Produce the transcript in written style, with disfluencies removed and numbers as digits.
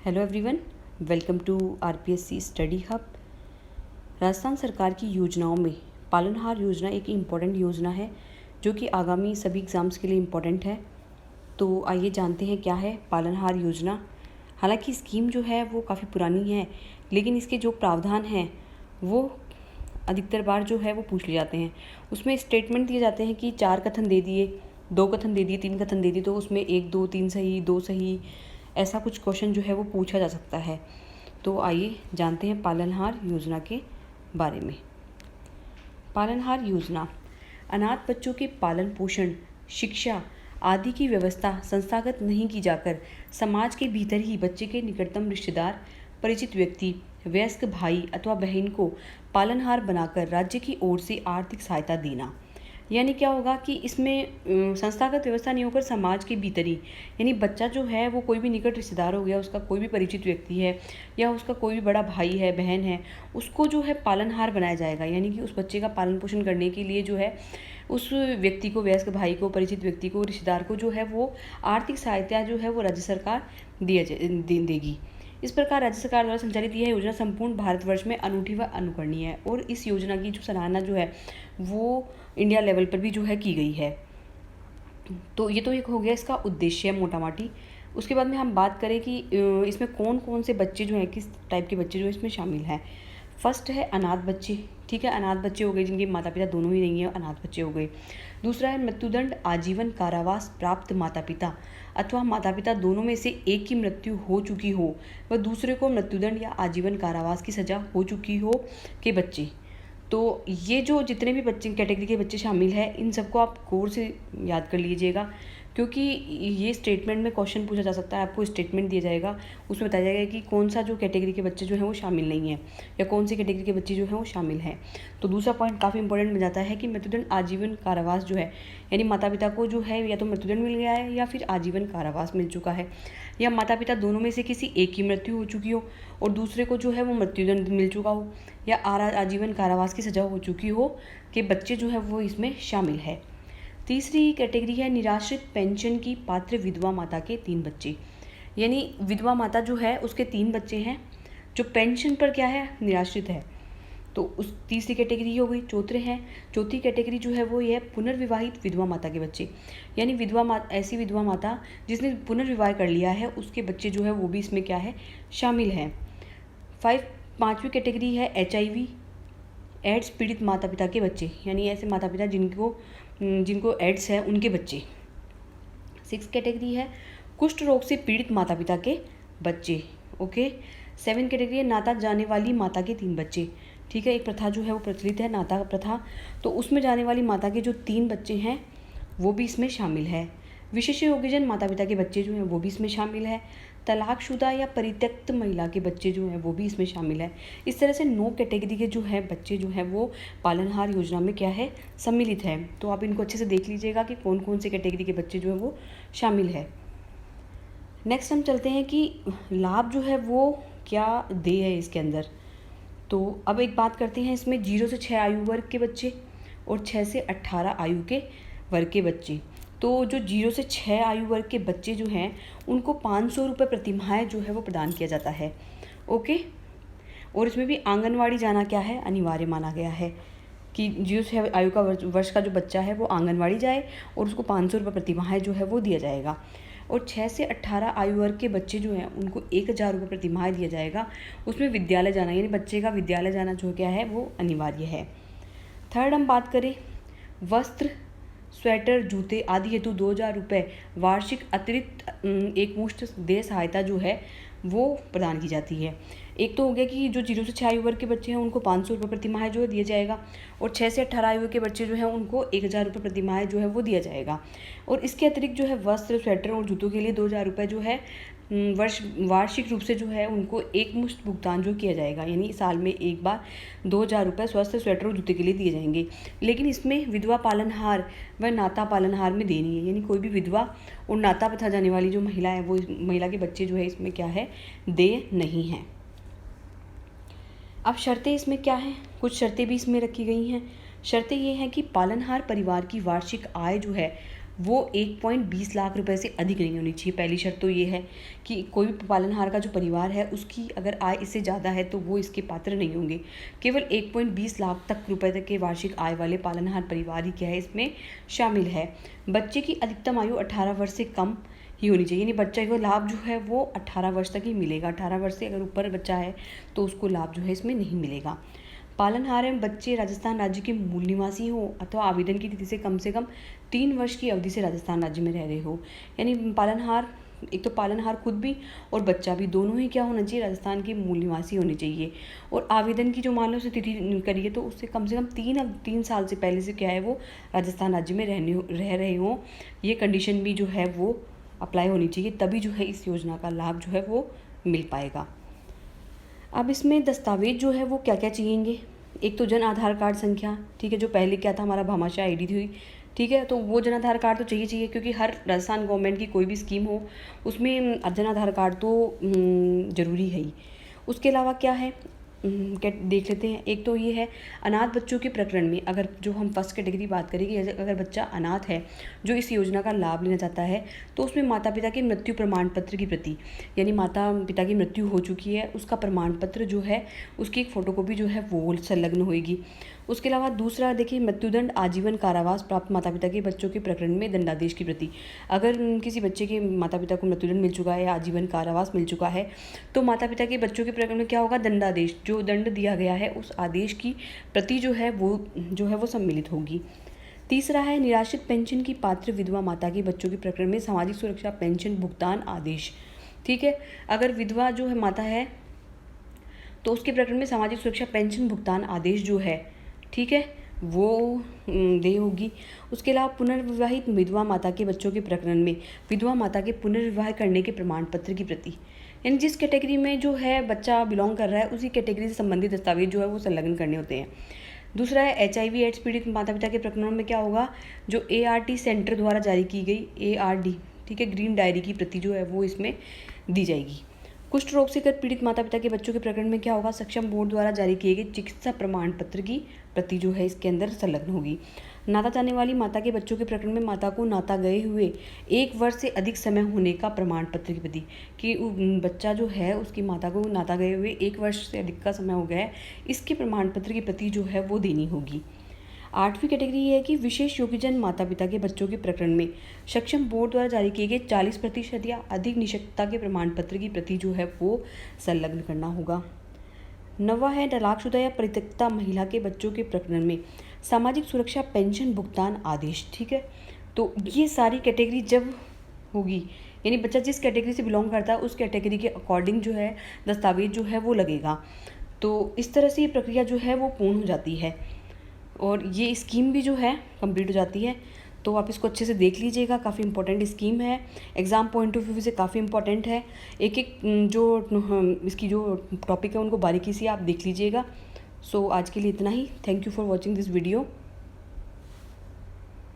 Hello everyone, welcome to RPSC study hub. Rajasthan सरकार की योजनाओं में पालनहार योजना एक इम्पॉर्टेंट योजना है जो कि आगामी सभी एग्ज़ाम्स के लिए इम्पॉर्टेंट है। तो आइए जानते हैं क्या है पालनहार योजना। हालांकि स्कीम जो है वो काफ़ी पुरानी है, लेकिन इसके जो प्रावधान हैं वो अधिकतर बार जो है वो पूछ लिए जाते हैं। उसमें स्टेटमेंट दिए जाते हैं कि 4 कथन दे दिए, 2 कथन दे दिए, 3 कथन दे दिए, तो उसमें 1 2 3 सही, 2 सही, ऐसा कुछ क्वेश्चन जो है वो पूछा जा सकता है। तो आइए जानते हैं पालनहार योजना के बारे में। पालनहार योजना अनाथ बच्चों के पालन पोषण, शिक्षा आदि की व्यवस्था संस्थागत नहीं की जाकर समाज के भीतर ही बच्चे के निकटतम रिश्तेदार, परिचित व्यक्ति, वयस्क भाई अथवा बहन को पालनहार बनाकर राज्य की ओर से आर्थिक सहायता देना। यानी क्या होगा कि इसमें संस्थागत व्यवस्था नहीं होकर समाज के भीतर ही, यानी बच्चा जो है वो कोई भी निकट रिश्तेदार हो गया, उसका कोई भी परिचित व्यक्ति है या उसका कोई भी बड़ा भाई है, बहन है, उसको जो है पालनहार बनाया जाएगा। यानी कि उस बच्चे का पालन पोषण करने के लिए जो है उस व्यक्ति को, वयस्क भाई को, परिचित व्यक्ति को, रिश्तेदार को जो है वो आर्थिक सहायता जो है वो राज्य सरकार देगी। इस प्रकार राज्य सरकार द्वारा संचालित यह योजना संपूर्ण भारतवर्ष में अनूठी व अनुकरणीय है और इस योजना की जो सराहना जो है वो इंडिया लेवल पर भी जो है की गई है। तो ये तो एक हो गया इसका उद्देश्य मोटा माटी। उसके बाद में हम बात करें कि इसमें कौन कौन से बच्चे जो हैं, किस टाइप के बच्चे जो इसमें शामिल हैं। फर्स्ट है अनाथ बच्चे, ठीक है, अनाथ बच्चे हो गए जिनके माता पिता दोनों ही नहीं है, अनाथ बच्चे हो गए। दूसरा है मृत्युदंड आजीवन कारावास प्राप्त माता पिता अथवा माता पिता दोनों में से एक की मृत्यु हो चुकी हो व दूसरे को मृत्युदंड या आजीवन कारावास की सजा हो चुकी हो के बच्चे। तो ये जो जितने भी बच्चे कैटेगरी के बच्चे शामिल हैं, इन सबको आप गौर से याद कर लीजिएगा, क्योंकि ये स्टेटमेंट में क्वेश्चन पूछा जा सकता है। आपको स्टेटमेंट दिया जाएगा, उसमें बताया जाएगा कि कौन सा जो कैटेगरी के बच्चे जो हैं वो शामिल नहीं है या कौन सी कैटेगरी के बच्चे जो हैं वो शामिल हैं। तो दूसरा पॉइंट काफ़ी इंपॉर्टेंट बन जाता है कि मृत्युदंड आजीवन कारावास जो है, यानी माता पिता को जो है या तो मृत्युदंड मिल गया है या फिर आजीवन कारावास मिल चुका है, या माता पिता दोनों में से किसी एक की मृत्यु हो चुकी हो और दूसरे को जो है वो मृत्युदंड मिल चुका हो या आजीवन कारावास की सजा हो चुकी हो कि बच्चे जो है वो इसमें शामिल है। तीसरी कैटेगरी है निराश्रित पेंशन की पात्र विधवा माता के 3 बच्चे, यानी विधवा माता जो है उसके 3 बच्चे हैं जो पेंशन पर क्या है, निराश्रित है। तो उस तीसरी कैटेगरी हो गई। चौथी कैटेगरी जो है वो ये है पुनर्विवाहित विधवा माता के बच्चे, यानी ऐसी विधवा माता जिसने पुनर्विवाह कर लिया है उसके बच्चे जो है वो भी इसमें क्या है, शामिल हैं। पाँचवीं कैटेगरी है HIV एड्स पीड़ित माता पिता के बच्चे, यानी ऐसे माता पिता जिनको एड्स है उनके बच्चे। 6 कैटेगरी है कुष्ठ रोग से पीड़ित माता पिता के बच्चे। ओके। 7 कैटेगरी है नाता जाने वाली माता के 3 बच्चे, ठीक है। एक प्रथा जो है वो प्रचलित है, नाता प्रथा, तो उसमें जाने वाली माता के जो 3 बच्चे हैं वो भी इसमें शामिल है। विशेष योग्यजन माता पिता के बच्चे जो हैं वो भी इसमें शामिल है। तलाकशुदा या परित्यक्त महिला के बच्चे जो हैं वो भी इसमें शामिल है। इस तरह से 9 कैटेगरी के जो है बच्चे जो हैं वो पालनहार योजना में क्या है, सम्मिलित है। तो आप इनको अच्छे से देख लीजिएगा कि कौन कौन से कैटेगरी के बच्चे जो है वो शामिल है। नेक्स्ट हम चलते हैं कि लाभ जो है वो क्या दे है इसके अंदर। तो अब एक बात करते हैं इसमें 0 से 6 आयु वर्ग के बच्चे और 6 से 18 आयु के वर्ग के बच्चे। तो जो 0 से 6 आयु वर्ग के बच्चे जो हैं उनको 500 रुपये प्रतिमाह जो है वो प्रदान किया जाता है। ओके। और इसमें भी आंगनवाड़ी जाना क्या है, अनिवार्य माना गया है कि 0 से 6 आयु का वर्ष का जो बच्चा है वो आंगनवाड़ी जाए और उसको 500 रुपये प्रतिमाह जो है वो दिया जाएगा। और 6 से 18 आयु वर्ग के बच्चे जो हैं उनको 1000 रुपये प्रतिमाह दिया जाएगा। उसमें विद्यालय जाना, यानी बच्चे का विद्यालय जाना जो क्या है वो अनिवार्य है। थर्ड हम बात करें वस्त्र, स्वेटर, जूते आदि हेतु 2000 रुपये वार्षिक अतिरिक्त एक मुश्त देय सहायता जो है वो प्रदान की जाती है। एक तो हो गया कि जो 0 से 6 आयु वर्ग के बच्चे हैं उनको 500 रुपये प्रतिमाह जो है दिया जाएगा और 6 से 18 आयु के बच्चे जो हैं उनको 1000 रुपये प्रतिमाह जो है वो दिया जाएगा। और इसके अतिरिक्त जो है वस्त्र, स्वेटर और जूतों के लिए 2000 रुपये जो है वार्षिक रूप से जो है उनको एक मुश्त भुगतान जो किया जाएगा, यानी साल में एक बार 2000 रुपये वस्त्र, स्वेटर और जूते के लिए दिए जाएंगे। लेकिन इसमें विधवा पालनहार व नाता पालनहार में देनी है, यानी कोई भी विधवा और नाता प्रथा जाने वाली जो महिला है वो महिला के बच्चे जो है इसमें क्या है, देय नहीं हैं। अब शर्तें इसमें क्या हैं, कुछ शर्तें भी इसमें रखी गई हैं। शर्तें ये हैं कि पालनहार परिवार की वार्षिक आय जो है वो 1.20 लाख रुपए से अधिक नहीं होनी चाहिए। पहली शर्त तो ये है कि कोई भी पालनहार का जो परिवार है उसकी अगर आय इससे ज़्यादा है तो वो इसके पात्र नहीं होंगे। केवल 1.20 लाख तक रुपए तक के वार्षिक आय वाले पालनहार परिवार ही क्या है इसमें शामिल है। बच्चे की अधिकतम आयु 18 वर्ष से कम ही होनी चाहिए, यानी बच्चे को लाभ जो है वो 18 वर्ष तक ही मिलेगा। 18 वर्ष से अगर ऊपर बच्चा है तो उसको लाभ जो है इसमें नहीं मिलेगा। पालनहार एवं बच्चे राजस्थान राज्य के मूल निवासी हो अथवा आवेदन की तिथि से कम 3 वर्ष की अवधि से राजस्थान राज्य में रह रहे हो। यानी पालनहार, एक तो पालनहार खुद भी और बच्चा भी दोनों ही क्या होना चाहिए, राजस्थान के मूल निवासी होने चाहिए। और आवेदन की जो मान लो उसे तिथि करिए तो उससे कम 3 साल से पहले से क्या है वो राजस्थान राज्य में रह रहे हों। ये कंडीशन भी जो है वो अप्लाई होनी चाहिए, तभी जो है इस योजना का लाभ जो है वो मिल पाएगा। अब इसमें दस्तावेज जो है वो क्या क्या चाहिएंगे। एक तो जन आधार कार्ड संख्या, ठीक है, जो पहले क्या था हमारा भामाशाह आईडी थी, ठीक है, तो वो जन आधार कार्ड तो चाहिए क्योंकि हर राजस्थान गवर्नमेंट की कोई भी स्कीम हो उसमें जन आधार कार्ड तो ज़रूरी है ही। उसके अलावा क्या है क्या देख लेते हैं। एक तो ये है अनाथ बच्चों के प्रकरण में, अगर जो हम फर्स्ट कैटेगरी बात करेंगे, अगर बच्चा अनाथ है जो इस योजना का लाभ लेना चाहता है तो उसमें माता पिता के मृत्यु प्रमाण पत्र की प्रति, यानी माता पिता की मृत्यु हो चुकी है उसका प्रमाण पत्र जो है उसकी एक फ़ोटोकॉपी जो है वो संलग्न होएगी। उसके अलावा दूसरा देखिए, मृत्युदंड आजीवन कारावास प्राप्त माता पिता के बच्चों के प्रकरण में दंडादेश की प्रति। अगर किसी बच्चे के माता पिता को मृत्युदंड मिल चुका है या आजीवन कारावास मिल चुका है तो माता पिता के बच्चों के प्रकरण में क्या होगा, दंडादेश, जो दंड दिया गया है उस आदेश की प्रति जो है वो सम्मिलित होगी। तीसरा है निराश्रित पेंशन की पात्र विधवा माता के बच्चों के प्रकरण में सामाजिक सुरक्षा पेंशन भुगतान आदेश, ठीक है। अगर विधवा जो है माता है तो उसके प्रकरण में सामाजिक सुरक्षा पेंशन भुगतान आदेश जो है, ठीक है, वो दे होगी। उसके अलावा पुनर्विवाहित विधवा माता के बच्चों के प्रकरण में विधवा माता के पुनर्विवाह करने के प्रमाण पत्र की प्रति, यानी जिस कैटेगरी में जो है बच्चा बिलोंग कर रहा है उसी कैटेगरी से संबंधित दस्तावेज जो है वो संलग्न करने होते हैं। दूसरा है HIV एड्स पीड़ित माता पिता के प्रकरणों में क्या होगा, जो ART सेंटर द्वारा जारी की गई ARD, ठीक है, ग्रीन डायरी की प्रति जो है वो इसमें दी जाएगी। कुष्ठ रोग से पीड़ित माता पिता के बच्चों के प्रकरण में क्या होगा, सक्षम बोर्ड द्वारा जारी किए गए चिकित्सा प्रमाण पत्र की प्रति जो है इसके अंदर संलग्न होगी। नाता जाने वाली माता के बच्चों के प्रकरण में माता को नाता गए हुए 1 वर्ष से अधिक समय होने का प्रमाण पत्र की प्रति, कि बच्चा जो है उसकी माता को नाता गए हुए 1 वर्ष से अधिक का समय हो गया है, इसके प्रमाण पत्र की प्रति जो है वो देनी होगी। 8वीं कैटेगरी ये है कि विशेष योग्यजन माता पिता के बच्चों के प्रकरण में सक्षम बोर्ड द्वारा जारी किए गए 40% या अधिक निःशक्तता के प्रमाण पत्र की प्रति जो है वो संलग्न करना होगा। 9वां है तलाकशुदा या परित्यक्ता महिला के बच्चों के प्रकरण में सामाजिक सुरक्षा पेंशन भुगतान आदेश, ठीक है। तो ये सारी कैटेगरी जब होगी, यानी बच्चा जिस कैटेगरी से बिलोंग करता है उस कैटेगरी के अकॉर्डिंग जो है दस्तावेज जो है वो लगेगा। तो इस तरह से ये प्रक्रिया जो है वो पूर्ण हो जाती है और ये स्कीम भी जो है कंप्लीट हो जाती है। तो आप इसको अच्छे से देख लीजिएगा, काफ़ी इंपॉर्टेंट स्कीम है, एग्ज़ाम पॉइंट ऑफ व्यू से काफ़ी इंपॉर्टेंट है। एक एक जो इसकी जो टॉपिक है उनको बारीकी से आप देख लीजिएगा। सो आज के लिए इतना ही। Thank you for watching this video.